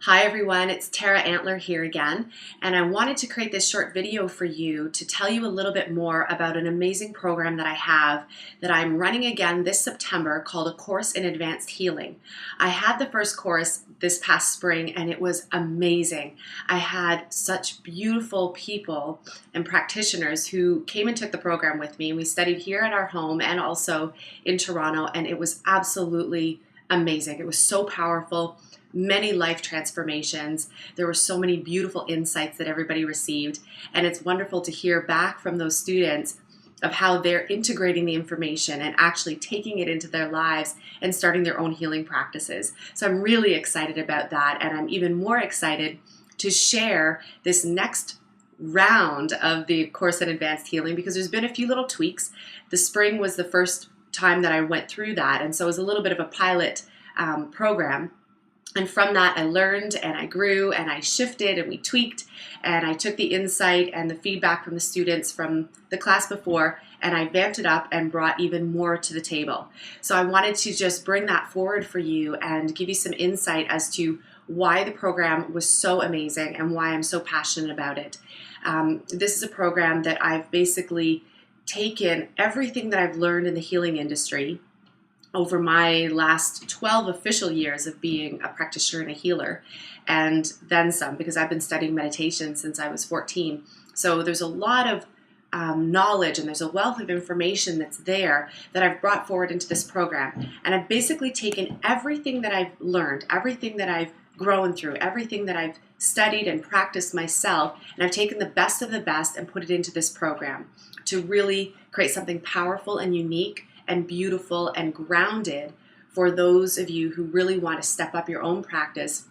Hi everyone, it's Tara Antler here again, and I wanted to create this short video for you to tell you a little bit more about an amazing program that I have that I'm running again this September called A Course in Advanced Healing. I had the first course this past spring and it was amazing. I had such beautiful people and practitioners who came and took the program with me, and we studied here at our home and also in Toronto, and it was absolutely amazing. It was so powerful. Many life transformations. There were so many beautiful insights that everybody received, and it's wonderful to hear back from those students of how they're integrating the information and actually taking it into their lives and starting their own healing practices. So I'm really excited about that, and I'm even more excited to share this next round of the Course in Advanced Healing because there's been a few little tweaks. The spring was the first time that I went through that, and so it was a little bit of a pilot program. And from that, I learned and I grew and I shifted and we tweaked, and I took the insight and the feedback from the students from the class before, and I vamped it up and brought even more to the table. So I wanted to just bring that forward for you and give you some insight as to why the program was so amazing and why I'm so passionate about it. This is a program that I've basically taken everything that I've learned in the healing industry over my last 12 official years of being a practitioner and a healer, and then some, because I've been studying meditation since I was 14. So there's a lot of knowledge and there's a wealth of information that's there that I've brought forward into this program. And I've basically taken everything that I've learned, everything that I've grown through, everything that I've studied and practiced myself, and I've taken the best of the best and put it into this program to really create something powerful and unique and beautiful and grounded for those of you who really want to step up your own practice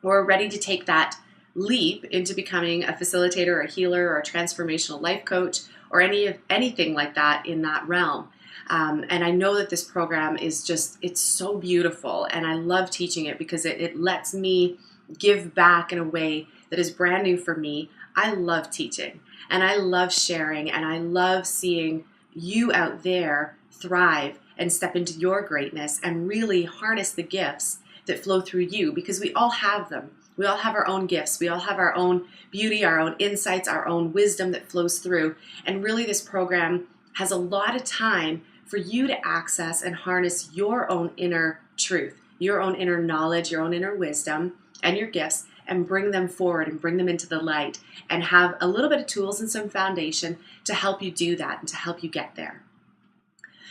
or are ready to take that leap into becoming a facilitator or a healer or a transformational life coach or anything like that in that realm. And I know that this program is it's so beautiful, and I love teaching it because it lets me give back in a way that is brand new for me. I love teaching and I love sharing, and I love seeing you out there thrive and step into your greatness and really harness the gifts that flow through you, because we all have them. We all have our own gifts. We all have our own beauty, our own insights, our own wisdom that flows through. And really this program has a lot of time for you to access and harness your own inner truth, your own inner knowledge, your own inner wisdom and your gifts, and bring them forward and bring them into the light and have a little bit of tools and some foundation to help you do that and to help you get there.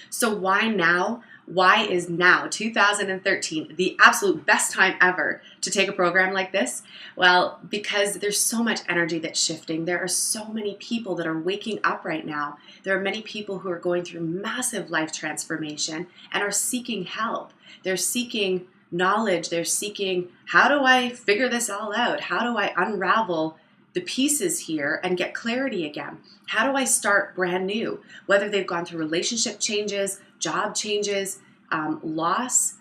So why now? Why is now, 2013, the absolute best time ever to take a program like this? Well, because there's so much energy that's shifting. There are so many people that are waking up right now. There are many people who are going through massive life transformation and are seeking help. They're seeking knowledge. They're seeking, how do I figure this all out? How do I unravel the pieces here and get clarity again? How do I start brand new? Whether they've gone through relationship changes, job changes, loss,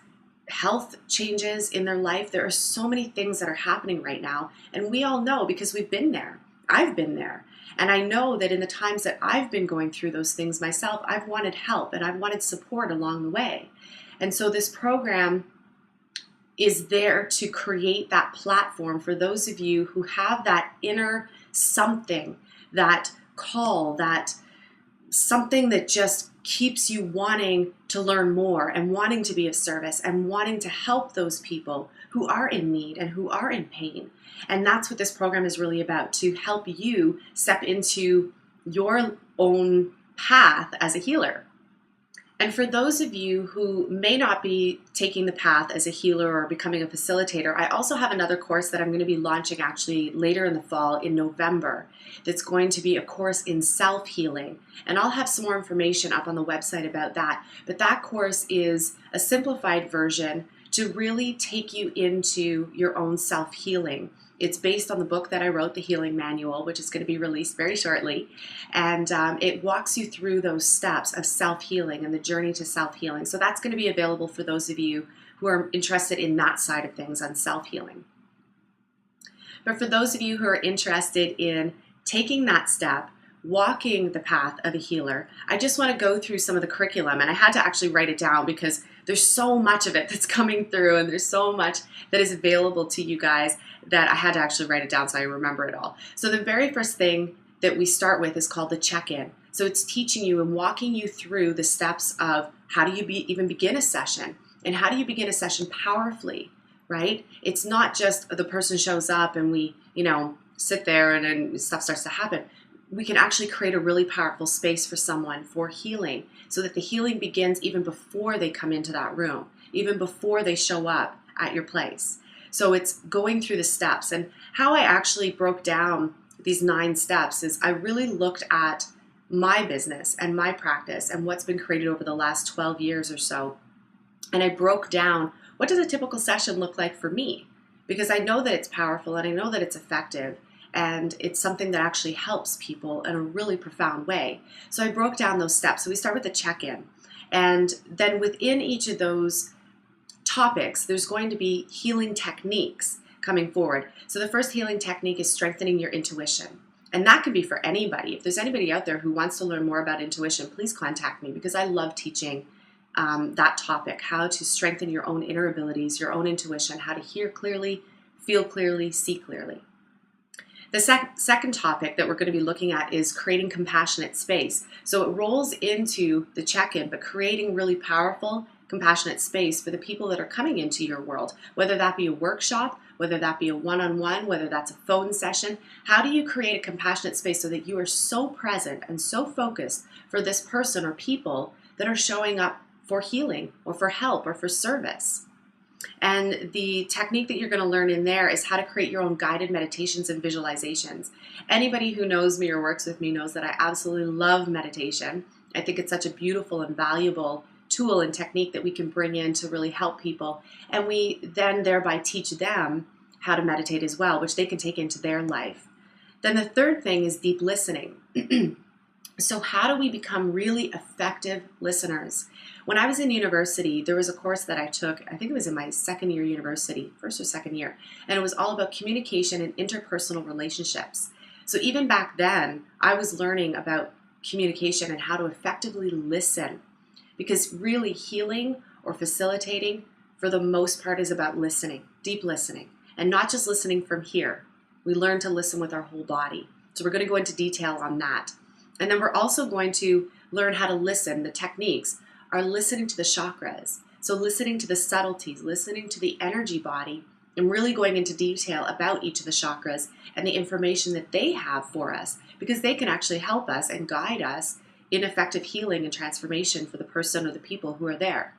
health changes in their life. There are so many things that are happening right now. And we all know because we've been there. I've been there. And I know that in the times that I've been going through those things myself, I've wanted help and I've wanted support along the way. And so this program is there to create that platform for those of you who have that inner something, that call, that something that just keeps you wanting to learn more and wanting to be of service and wanting to help those people who are in need and who are in pain. And that's what this program is really about, to help you step into your own path as a healer. And for those of you who may not be taking the path as a healer or becoming a facilitator, I also have another course that I'm going to be launching actually later in the fall in November that's going to be a course in self-healing. And I'll have some more information up on the website about that. But that course is a simplified version to really take you into your own self-healing. It's based on the book that I wrote, The Healing Manual, which is going to be released very shortly. And it walks you through those steps of self-healing and the journey to self-healing. So that's going to be available for those of you who are interested in that side of things on self-healing. But for those of you who are interested in taking that step, walking the path of a healer, I just want to go through some of the curriculum. And I had to actually write it down because there's so much of it that's coming through, and there's so much that is available to you guys that I had to actually write it down so I remember it all. So the very first thing that we start with is called the check-in. So it's teaching you and walking you through the steps of how do you even begin a session, and how do you begin a session powerfully, right? It's not just the person shows up and we, sit there and then stuff starts to happen. We can actually create a really powerful space for someone for healing, so that the healing begins even before they come into that room, even before they show up at your place. So it's going through the steps. And how I actually broke down these 9 steps is I really looked at my business and my practice and what's been created over the last 12 years or so. And I broke down, what does a typical session look like for me? Because I know that it's powerful and I know that it's effective, and it's something that actually helps people in a really profound way. So I broke down those steps. So we start with the check-in. And then within each of those topics, there's going to be healing techniques coming forward. So the first healing technique is strengthening your intuition. And that could be for anybody. If there's anybody out there who wants to learn more about intuition, please contact me, because I love teaching that topic, how to strengthen your own inner abilities, your own intuition, how to hear clearly, feel clearly, see clearly. The second topic that we're going to be looking at is creating compassionate space. So it rolls into the check-in, but creating really powerful, compassionate space for the people that are coming into your world, whether that be a workshop, whether that be a one-on-one, whether that's a phone session. How do you create a compassionate space so that you are so present and so focused for this person or people that are showing up for healing or for help or for service? And the technique that you're going to learn in there is how to create your own guided meditations and visualizations. Anybody who knows me or works with me knows that I absolutely love meditation. I think it's such a beautiful and valuable tool and technique that we can bring in to really help people. And we then thereby teach them how to meditate as well, which they can take into their life. Then the third thing is deep listening. So how do we become really effective listeners? When I was in university, there was a course that I took, I think it was in my second year university, first or second year, and it was all about communication and interpersonal relationships. So even back then, I was learning about communication and how to effectively listen, because really healing or facilitating, for the most part, is about listening, deep listening, and not just listening from here. We learn to listen with our whole body. So we're going to go into detail on that. And then we're also going to learn how to listen. The techniques are listening to the chakras. So listening to the subtleties, listening to the energy body, and really going into detail about each of the chakras and the information that they have for us, because they can actually help us and guide us in effective healing and transformation for the person or the people who are there.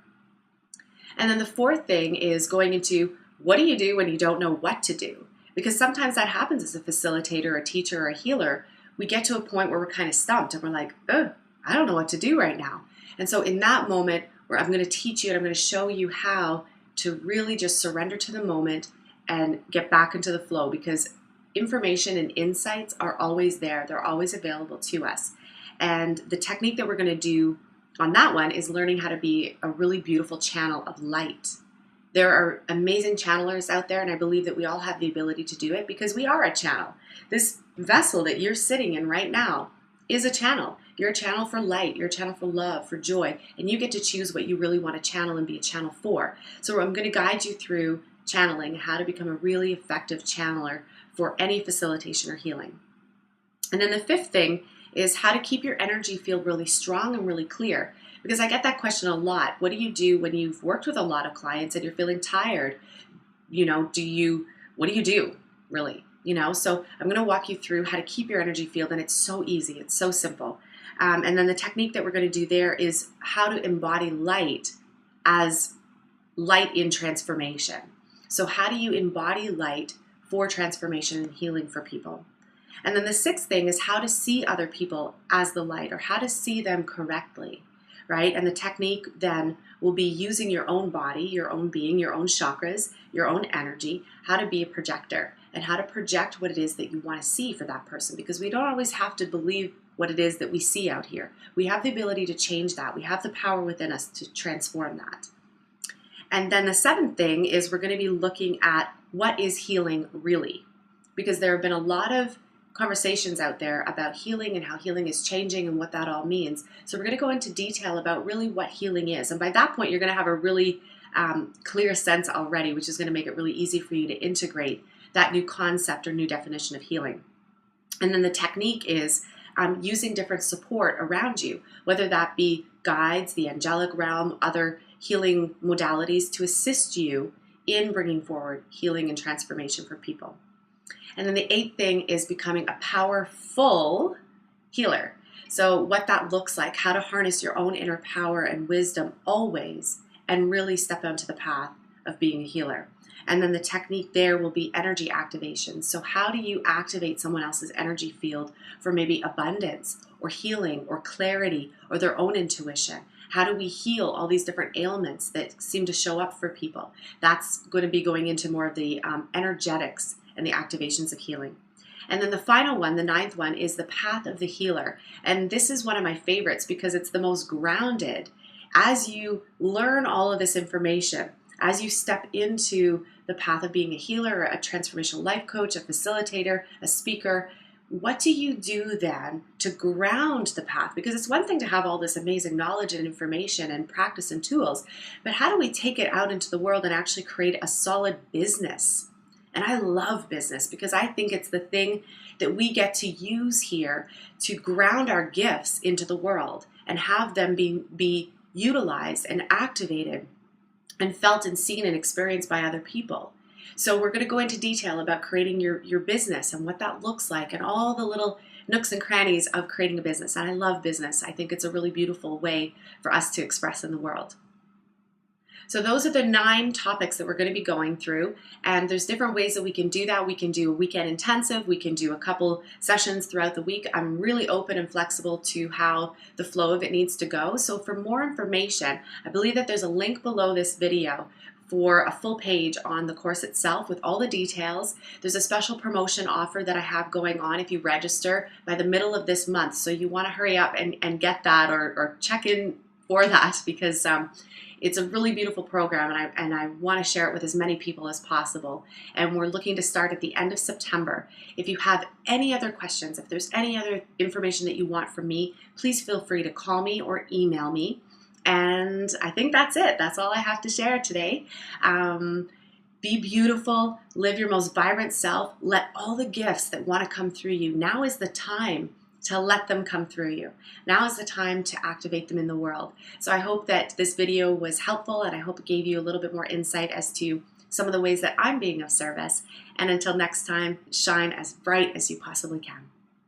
And then the fourth thing is going into, what do you do when you don't know what to do? Because sometimes that happens as a facilitator, a teacher, or a healer. We get to a point where we're kind of stumped and we're like, oh, I don't know what to do right now. And so in that moment where I'm going to teach you and I'm going to show you how to really just surrender to the moment and get back into the flow, because information and insights are always there. They're always available to us. And the technique that we're going to do on that one is learning how to be a really beautiful channel of light. There are amazing channelers out there, and I believe that we all have the ability to do it because we are a channel. This vessel that you're sitting in right now is a channel. You're a channel for light. You're a channel for love, for joy, and you get to choose what you really want to channel and be a channel for. So I'm going to guide you through channeling, how to become a really effective channeler for any facilitation or healing. And then the fifth thing is how to keep your energy field really strong and really clear. Because I get that question a lot. What do you do when you've worked with a lot of clients and you're feeling tired? What do you do, really? So I'm going to walk you through how to keep your energy field, and it's so easy. It's so simple. And then the technique that we're going to do there is how to embody light as light in transformation. So how do you embody light for transformation and healing for people? And then the sixth thing is how to see other people as the light, or how to see them correctly, right? And the technique then will be using your own body, your own being, your own chakras, your own energy, how to be a projector, and how to project what it is that you want to see for that person, because we don't always have to believe what it is that we see out here. We have the ability to change that. We have the power within us to transform that. And then the seventh thing is we're going to be looking at what is healing really, because there have been a lot of conversations out there about healing and how healing is changing and what that all means. So we're going to go into detail about really what healing is. And by that point, you're going to have a really clear sense already, which is going to make it really easy for you to integrate that new concept or new definition of healing. And then the technique is using different support around you, whether that be guides, the angelic realm, other healing modalities to assist you in bringing forward healing and transformation for people. And then the 8th thing is becoming a powerful healer. So what that looks like, how to harness your own inner power and wisdom always, and really step onto the path of being a healer. And then the technique there will be energy activation. So how do you activate someone else's energy field for maybe abundance or healing or clarity or their own intuition? How do we heal all these different ailments that seem to show up for people? That's going to be going into more of the energetics and the activations of healing. And then the final one, the 9th one, is the path of the healer. And this is one of my favorites because it's the most grounded. As you learn all of this information, as you step into the path of being a healer, a transformational life coach, a facilitator, a speaker, what do you do then to ground the path? Because it's one thing to have all this amazing knowledge and information and practice and tools, but how do we take it out into the world and actually create a solid business? And I love business because I think it's the thing that we get to use here to ground our gifts into the world and have them be utilized and activated and felt and seen and experienced by other people. So we're going to go into detail about creating your business and what that looks like and all the little nooks and crannies of creating a business. And I love business. I think it's a really beautiful way for us to express in the world. So those are the 9 topics that we're going to be going through, and there's different ways that we can do that. We can do a weekend intensive, we can do a couple sessions throughout the week. I'm really open and flexible to how the flow of it needs to go. So for more information, I believe that there's a link below this video for a full page on the course itself with all the details. There's a special promotion offer that I have going on if you register by the middle of this month. So you want to hurry up and get that or check in for that because it's a really beautiful program, and I want to share it with as many people as possible. And we're looking to start at the end of September. If you have any other questions, if there's any other information that you want from me, please feel free to call me or email me. And I think that's it. That's all I have to share today. Be beautiful, live your most vibrant self, let all the gifts that want to come through you. Now is the time to let them come through you. Now is the time to activate them in the world. So I hope that this video was helpful, and I hope it gave you a little bit more insight as to some of the ways that I'm being of service. And until next time, shine as bright as you possibly can.